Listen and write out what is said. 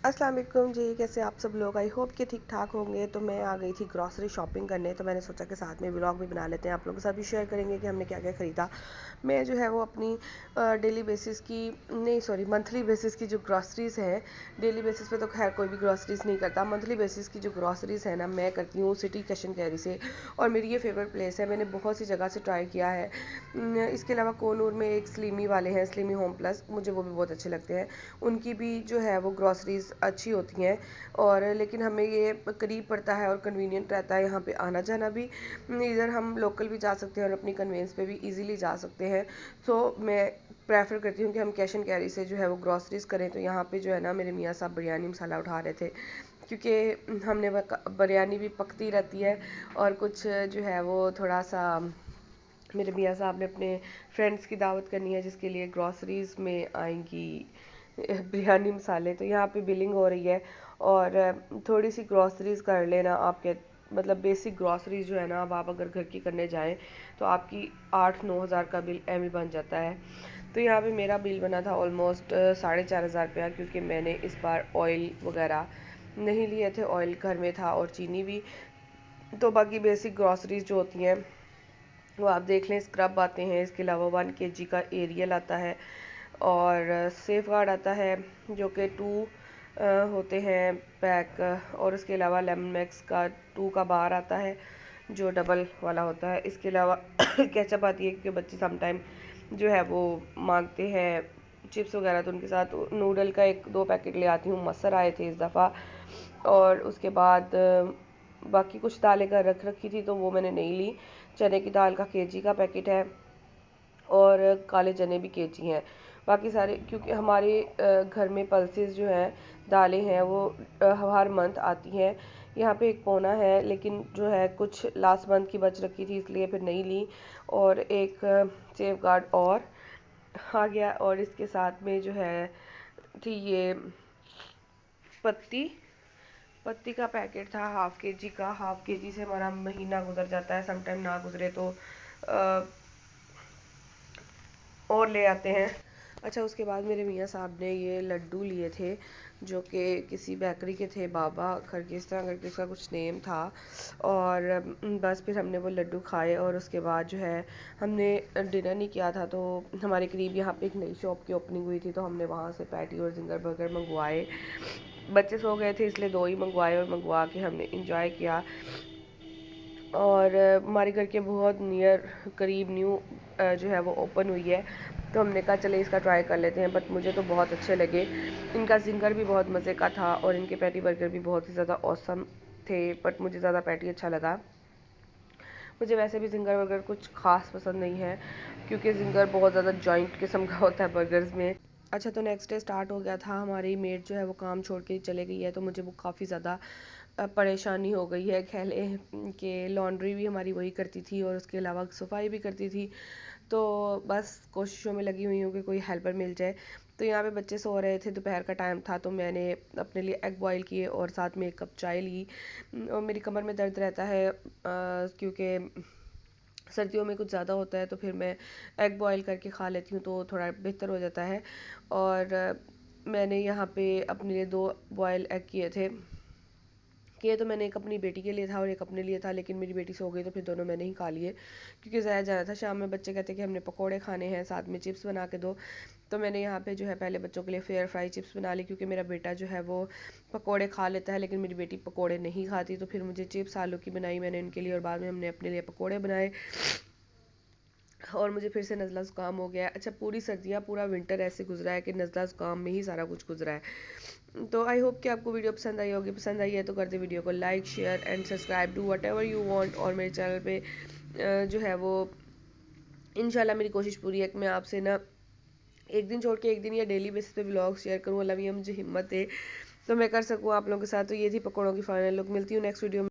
अस्सलाम वालेकुम जी, कैसे आप सब लोग? आई होप कि ठीक ठाक होंगे। तो मैं आ गई थी ग्रॉसरी शॉपिंग करने, तो मैंने सोचा कि साथ में व्लॉग भी बना लेते हैं, आप लोगों के साथ भी शेयर करेंगे कि हमने क्या क्या ख़रीदा। मैं जो है वो अपनी डेली बेसिस की नहीं सॉरी मंथली बेसिस की जो ग्रॉसरीज़ हैं, डेली बेसिस पे तो खैर कोई भी ग्रॉसरीज़ नहीं करता, मंथली बेसिस की जो ग्रॉसरीज़ है ना मैं करती हूँ सिटी कैश एंड कैरी से। और मेरी ये फेवरेट प्लेस है, मैंने बहुत सी जगह से ट्राई किया है। इसके अलावा कोनूर में एक स्लीमी वाले हैं, स्लीमी होम प्लस, मुझे वो भी बहुत अच्छे लगते हैं। उनकी भी जो है वो ग्रॉसरीज अच्छी होती हैं। और लेकिन हमें ये करीब पड़ता है और कन्वीनियंट रहता है यहाँ पे आना जाना भी। इधर हम लोकल भी जा सकते हैं और अपनी कन्वेंस पे भी इजीली जा सकते हैं। तो मैं प्रेफर करती हूँ कि हम कैश एंड कैरी से जो है वो ग्रॉसरीज करें। तो यहाँ पे जो है ना मेरे मियाँ साहब बिरयानी मसाला उठा रहे थे, क्योंकि हमने बिरयानी भी पकती रहती है और कुछ जो है वो थोड़ा सा मेरे मियाँ साहब ने अपने फ्रेंड्स की दावत करनी है जिसके लिए ग्रॉसरीज में आएंगी बिरयानी मसाले। तो यहाँ पे बिलिंग हो रही है और थोड़ी सी ग्रॉसरीज कर लेना आपके, मतलब बेसिक ग्रॉसरीज जो है ना, अब आप अगर घर की करने जाएं तो आपकी 8-9 हज़ार का बिल एम ही बन जाता है। तो यहाँ पे मेरा बिल बना था ऑलमोस्ट 4,500 रुपया, क्योंकि मैंने इस बार ऑयल वगैरह नहीं लिए थे, ऑयल घर में था और चीनी भी। तो बाकी बेसिक ग्रॉसरीज जो होती हैं वो आप देख लें, स्क्रब आते हैं, इसके अलावा 1 kg का एरियल आता है और सेफ गार्ड आता है जो कि 2 होते हैं पैक। और उसके अलावा लेमन मैक्स का 2 का बार आता है जो डबल वाला होता है। इसके अलावा केचप आती है, क्योंकि बच्चे समटाइम जो है वो मांगते हैं चिप्स वगैरह, तो उनके साथ नूडल का 1-2 पैकेट ले आती हूँ। मसर आए थे इस दफ़ा। और उसके बाद बाकी कुछ दालें घर रख रखी थी तो वो मैंने नहीं ली। चने की दाल का केजी का पैकेट है और काले चने भी केजी हैं। बाकी सारे, क्योंकि हमारे घर में पल्सेस जो हैं, दालें हैं, वो हर मंथ आती हैं। यहाँ पे एक पौना है, लेकिन जो है कुछ लास्ट मंथ की बच रखी थी इसलिए फिर नहीं ली। और एक सेफ गार्ड और आ गया। और इसके साथ में जो है थी ये पत्ती पत्ती का पैकेट था, ½ kg का। ½ kg से हमारा महीना गुजर जाता है, समटाइम ना गुजरे तो और ले आते हैं। अच्छा, उसके बाद मेरे मियाँ साहब ने ये लड्डू लिए थे जो कि किसी बेकरी के थे, बाबा खरगे इस तरह करके उसका कुछ नेम था। और बस फिर हमने वो लड्डू खाए और उसके बाद जो है हमने डिनर नहीं किया था। तो हमारे करीब यहाँ पे एक नई शॉप की ओपनिंग हुई थी, तो हमने वहाँ से पैटी और जिंगर बर्गर मंगवाए। बच्चे सो गए थे इसलिए 2 ही मंगवाए और मंगवा के हमने इंजॉय किया। और हमारे घर के बहुत नियर करीब न्यू जो है वो ओपन हुई है, तो हमने कहा चले इसका ट्राई कर लेते हैं। बट मुझे तो बहुत अच्छे लगे, इनका जिंगर भी बहुत मज़े का था और इनके पैटी बर्गर भी बहुत ही ज़्यादा औसम थे। बट मुझे ज़्यादा पैटी अच्छा लगा। मुझे वैसे भी जिंगर बर्गर कुछ ख़ास पसंद नहीं है, क्योंकि जिंगर बहुत ज़्यादा जॉइंट किस्म का होता है बर्गर्स में। अच्छा, तो नेक्स्ट डे स्टार्ट हो गया था, हमारी मेड जो है वो काम छोड़ के चले गई है, तो मुझे वो काफ़ी ज़्यादा परेशानी हो गई है। कह लें कि लॉन्ड्री भी हमारी वही करती थी और उसके अलावा सफाई भी करती थी। तो बस कोशिशों में लगी हुई हूँ कि कोई हेल्पर मिल जाए। तो यहाँ पे बच्चे सो रहे थे, दोपहर का टाइम था, तो मैंने अपने लिए एग बॉयल किए और साथ में 1 कप चाय ली। और मेरी कमर में दर्द रहता है क्योंकि सर्दियों में कुछ ज़्यादा होता है, तो फिर मैं एग बॉयल करके खा लेती हूँ तो थोड़ा बेहतर हो जाता है। और मैंने यहाँ पे अपने लिए 2 बॉयल एग किए तो मैंने एक अपनी बेटी के लिए था और एक अपने लिए था, लेकिन मेरी बेटी सो गई तो फिर दोनों मैंने ही खा लिए, क्योंकि ज़ाया जाना था। शाम में बच्चे कहते कि हमने पकोड़े खाने हैं, साथ में चिप्स बना के दो। तो मैंने यहाँ पे जो है पहले बच्चों के लिए फेयर फ्राई चिप्स बना ली, क्योंकि मेरा बेटा जो है वो पकोड़े खा लेता है लेकिन मेरी बेटी पकोड़े नहीं खाती। तो फिर मुझे चिप्स आलू की बनाई मैंने उनके लिए और बाद में हमने अपने लिए पकोड़े बनाए। और मुझे फिर से नज़ला ज़ुकाम हो गया है। अच्छा, पूरी सर्दियाँ पूरा विंटर ऐसे गुजरा है कि नज़ला ज़ुकाम में ही सारा कुछ गुजरा है। तो आई होप कि आपको वीडियो पसंद आई होगी। पसंद आई है तो कर दे वीडियो को like, share and subscribe, do what ever you want. और मेरे चैनल पे जो है वो इंशाल्लाह मेरी कोशिश पूरी है कि मैं आपसे ना एक दिन छोड़ के एक दिन या डेली बेसिस पे व्लॉग शेयर करूँ। अल्लाह मियाँ मुझे हिम्मत दे तो मैं कर सकूँ आप लोगों के साथ। तो ये थी पकौड़ों की फाइनल लुक। मिलती हूँ नेक्स्ट वीडियो में।